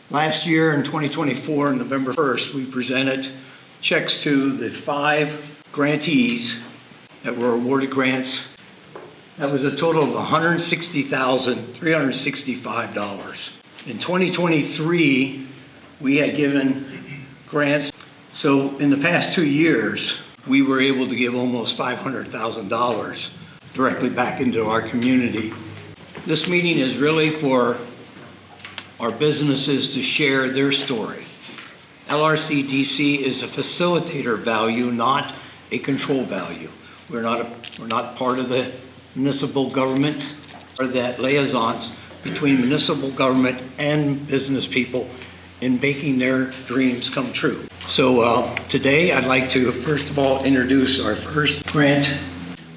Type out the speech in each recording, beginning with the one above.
Last year in 2024, November 1st, we presented checks to the 5 grantees that were awarded grants. That was a total of $160,365. In 2023, we had given grants. So in the past 2 years, we were able to give almost $500,000 directly back into our community. This meeting is really for our businesses to share their story. LRCDC is a facilitator value, not a control value. We're not part of the municipal government, or that liaisons between municipal government and business people in making their dreams come true. So today I'd like to first of all introduce our first grant,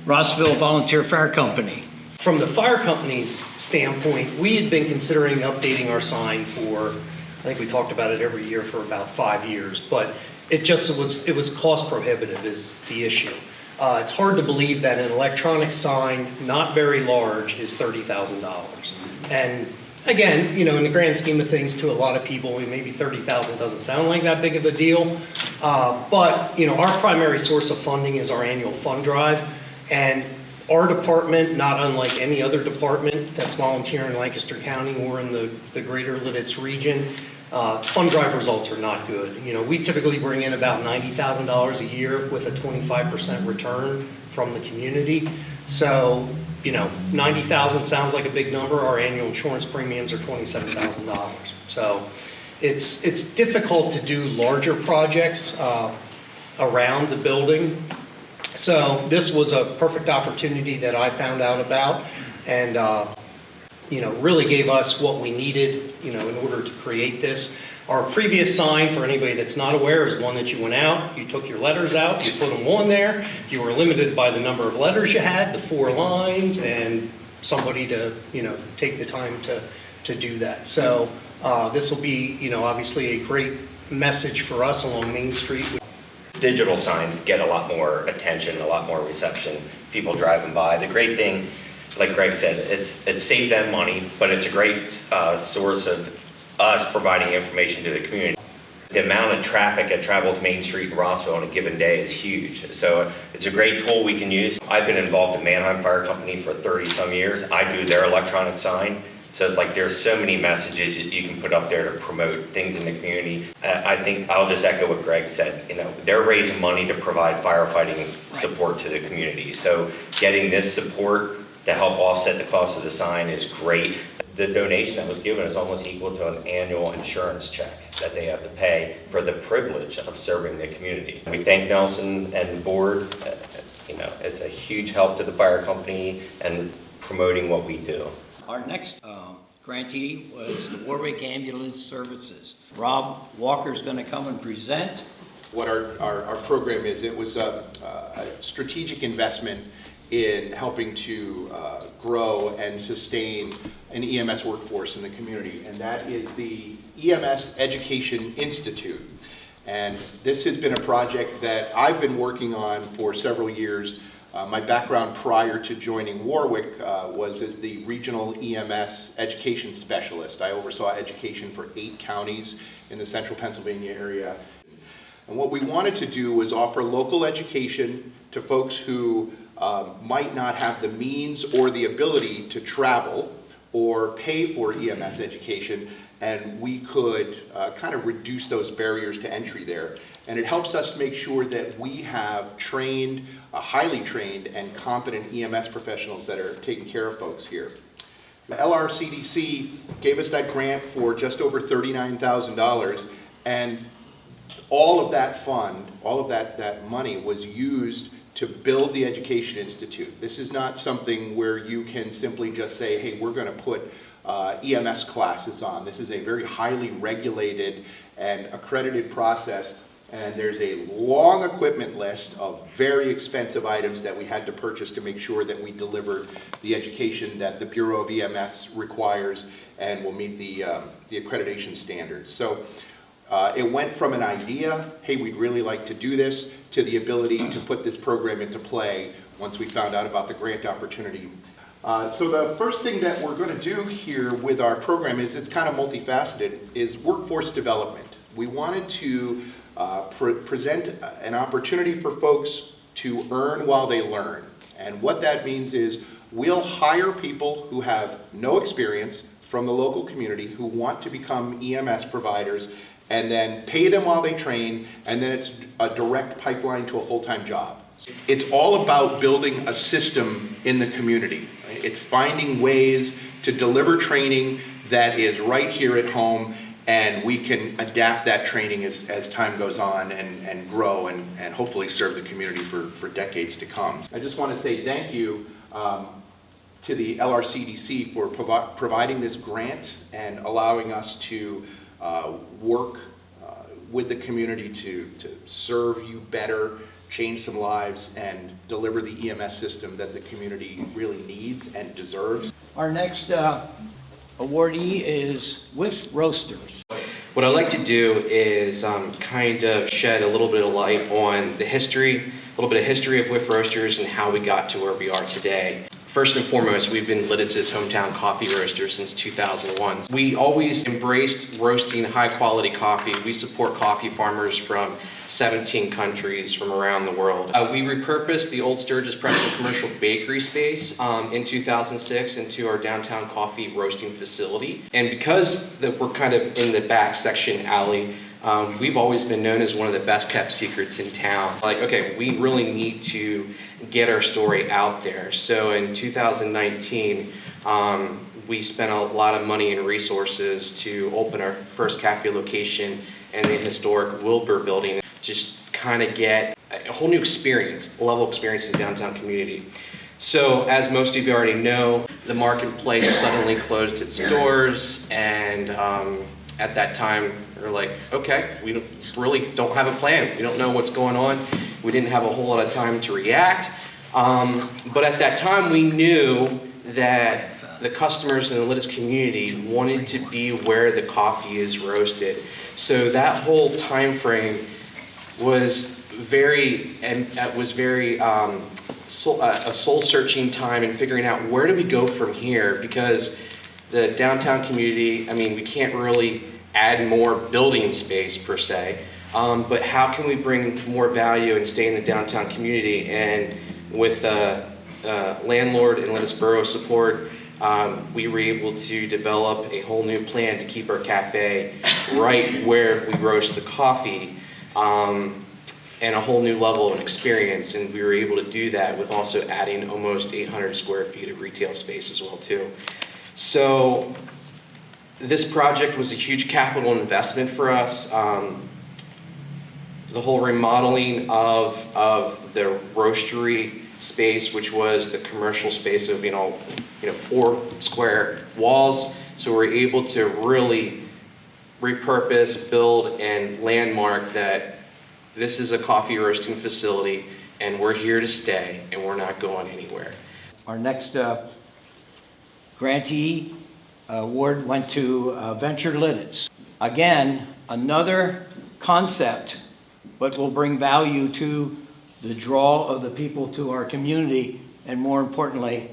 Rossville Volunteer Fire Company. From the fire company's standpoint, we had been considering updating our sign for, I think we talked about it every year for about 5 years, but it was cost prohibitive is the issue. It's hard to believe that an electronic sign, not very large, is $30,000. And again, in the grand scheme of things, to a lot of people, maybe $30,000 doesn't sound like that big of a deal. But our primary source of funding is our annual fund drive. And our department, not unlike any other department that's volunteering in Lancaster County or in the greater Lititz region, fund drive results are not good. We typically bring in about $90,000 a year with a 25% return from the community. So, $90,000 sounds like a big number. Our annual insurance premiums are $27,000. So it's difficult to do larger projects around the building. So this was a perfect opportunity that I found out about, and really gave us what we needed, in order to create this. Our previous sign, for anybody that's not aware, is one that you went out, you took your letters out, you put them on there, you were limited by the number of letters you had, the 4 lines, and somebody to, take the time to do that. So this will be, obviously a great message for us along Main Street. Digital signs get a lot more attention, a lot more reception, people driving by. The great thing, like Greg said, it's saved them money, but it's a great source of us providing information to the community. The amount of traffic that travels Main Street in Rossville on a given day is huge. So it's a great tool we can use. I've been involved in Manheim Fire Company for 30-some years. I do their electronic sign. So it's like there's so many messages that you can put up there to promote things in the community. I think I'll just echo what Greg said. They're raising money to provide firefighting support to the community. So getting this support to help offset the cost of the sign is great. The donation that was given is almost equal to an annual insurance check that they have to pay for the privilege of serving the community. We thank Nelson and the board. It's a huge help to the fire company and promoting what we do. Our next grantee was the Warwick Ambulance Services. Rob Walker's going to come and present. What our program is, it was a strategic investment in helping to grow and sustain an EMS workforce in the community, and that is the EMS Education Institute. And this has been a project that I've been working on for several years. My background prior to joining Warwick was as the regional EMS education specialist. I oversaw education for 8 counties in the central Pennsylvania area. And what we wanted to do was offer local education to folks who might not have the means or the ability to travel or pay for EMS education, and we could kind of reduce those barriers to entry there. And it helps us make sure that we have trained, highly trained and competent EMS professionals that are taking care of folks here. The LRCDC gave us that grant for just over $39,000, and all of that fund, all of that money was used to build the Education Institute. This is not something where you can simply just say, hey, we're going to put EMS classes on. This is a very highly regulated and accredited process, and there's a long equipment list of very expensive items that we had to purchase to make sure that we delivered the education that the Bureau of EMS requires and will meet the accreditation standards. So it went from an idea, hey, we'd really like to do this, to the ability to put this program into play once we found out about the grant opportunity. So the first thing that we're going to do here with our program is, it's kind of multifaceted, is workforce development. We wanted to present an opportunity for folks to earn while they learn. And what that means is we'll hire people who have no experience from the local community who want to become EMS providers, and then pay them while they train, and then it's a direct pipeline to a full-time job. It's all about building a system in the community. Right? It's finding ways to deliver training that is right here at home, and we can adapt that training as time goes on and grow and hopefully serve the community for decades to come. I just want to say thank you to the LRCDC for providing this grant and allowing us to work with the community to serve you better, change some lives, and deliver the EMS system that the community really needs and deserves. Our next awardee is Whiff Roasters. What I'd like to do is kind of shed a little bit of light on the history, a little bit of history of Whiff Roasters and how we got to where we are today. First and foremost, we've been Lititz's hometown coffee roaster since 2001. We always embraced roasting high-quality coffee. We support coffee farmers from 17 countries from around the world. We repurposed the old Sturgis Pretzel commercial bakery space in 2006 into our downtown coffee roasting facility. And because we're kind of in the back section alley, we've always been known as one of the best kept secrets in town. Like, okay, we really need to get our story out there. So in 2019, we spent a lot of money and resources to open our first cafe location in the historic Wilbur building. Just kind of get a whole new experience, level of experience in the downtown community. So as most of you already know, the marketplace suddenly closed its doors, and at that time, we were like, okay, we really don't have a plan. We don't know what's going on. We didn't have a whole lot of time to react. But at that time, we knew that the customers in the Lititz community wanted to be where the coffee is roasted. So that whole time frame was a soul-searching time in figuring out where do we go from here, because the downtown community, I mean, we can't really add more building space per se, but how can we bring more value and stay in the downtown community? And with landlord and Lititz Borough support, we were able to develop a whole new plan to keep our cafe right where we roast the coffee, and a whole new level of experience. And we were able to do that with also adding almost 800 square feet of retail space as well too. So this project was a huge capital investment for us. The whole remodeling of the roastery space, which was the commercial space of 4 square walls. So we're able to really repurpose, build, and landmark that this is a coffee roasting facility, and we're here to stay, and we're not going anywhere. Our next grantee award went to Venture Lititz. Again, another concept, but will bring value to the draw of the people to our community, and more importantly,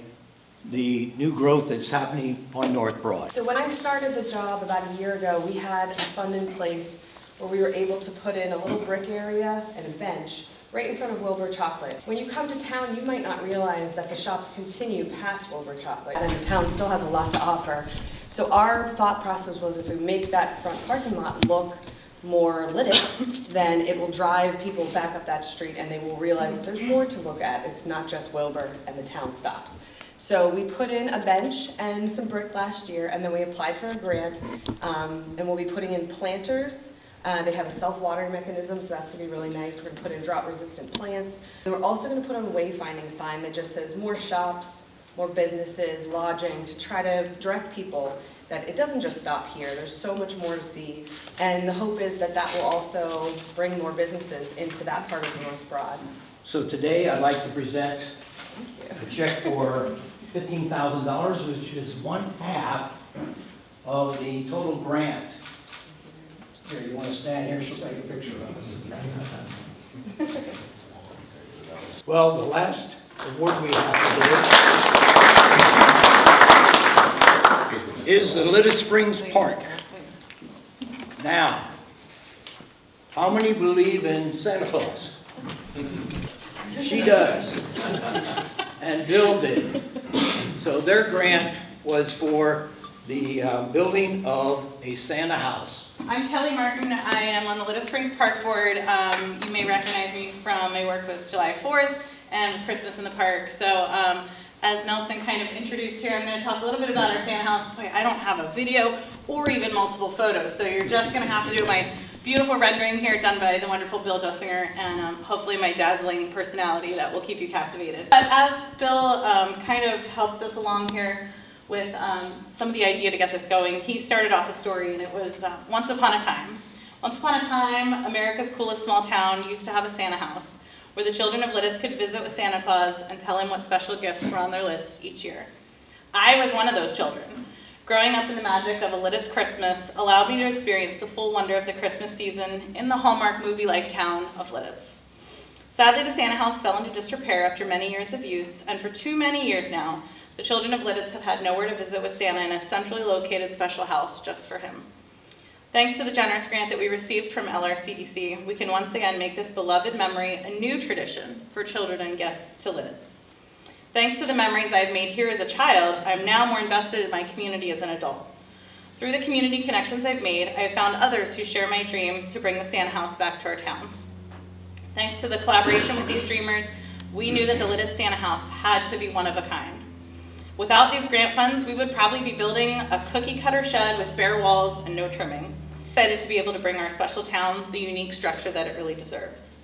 the new growth that's happening on North Broad. So when I started the job about a year ago, we had a fund in place where we were able to put in a little brick area and a bench right in front of Wilbur Chocolate. When you come to town, you might not realize that the shops continue past Wilbur Chocolate, and the town still has a lot to offer. So our thought process was, if we make that front parking lot look more Lititz, then it will drive people back up that street, and they will realize that there's more to look at. It's not just Wilbur and the town stops. So we put in a bench and some brick last year, and then we applied for a grant, and we'll be putting in planters. They have a self-watering mechanism, so that's going to be really nice. We're going to put in drought-resistant plants. And we're also going to put on a wayfinding sign that just says more shops, more businesses, lodging, to try to direct people that it doesn't just stop here. There's so much more to see. And the hope is that that will also bring more businesses into that part of the North Broad. So today, I'd like to present a check for $15,000, which is 1/2 of the total grant. Here, you want to stand here? She'll take a picture of us. Well, the last award we have to do is the Lititz Springs Park. Now, how many believe in Santa Claus? She does. And Bill did. So their grant was for the building of a Santa house. I'm Kelly Martin. I am on the Lititz Springs Park Board. You may recognize me from my work with July 4th and with Christmas in the Park. So as Nelson kind of introduced here, I'm going to talk a little bit about our Santa house. Boy, I don't have a video or even multiple photos, so you're just going to have to do my beautiful rendering here done by the wonderful Bill Dussinger and hopefully my dazzling personality that will keep you captivated. But as Bill kind of helps us along here with some of the idea to get this going, he started off a story, and it was once upon a time. Once upon a time, America's coolest small town used to have a Santa house where the children of Lititz could visit with Santa Claus and tell him what special gifts were on their list each year. I was one of those children. Growing up in the magic of a Lititz Christmas allowed me to experience the full wonder of the Christmas season in the Hallmark movie-like town of Lititz. Sadly, the Santa house fell into disrepair after many years of use, and for too many years now, the children of Lititz have had nowhere to visit with Santa in a centrally located special house just for him. Thanks to the generous grant that we received from LRCDC, we can once again make this beloved memory a new tradition for children and guests to Lititz. Thanks to the memories I've made here as a child, I'm now more invested in my community as an adult. Through the community connections I've made, I have found others who share my dream to bring the Santa house back to our town. Thanks to the collaboration with these dreamers, we knew that the Lititz Santa house had to be one of a kind. Without these grant funds, we would probably be building a cookie cutter shed with bare walls and no trimming. Excited to be able to bring our special town the unique structure that it really deserves.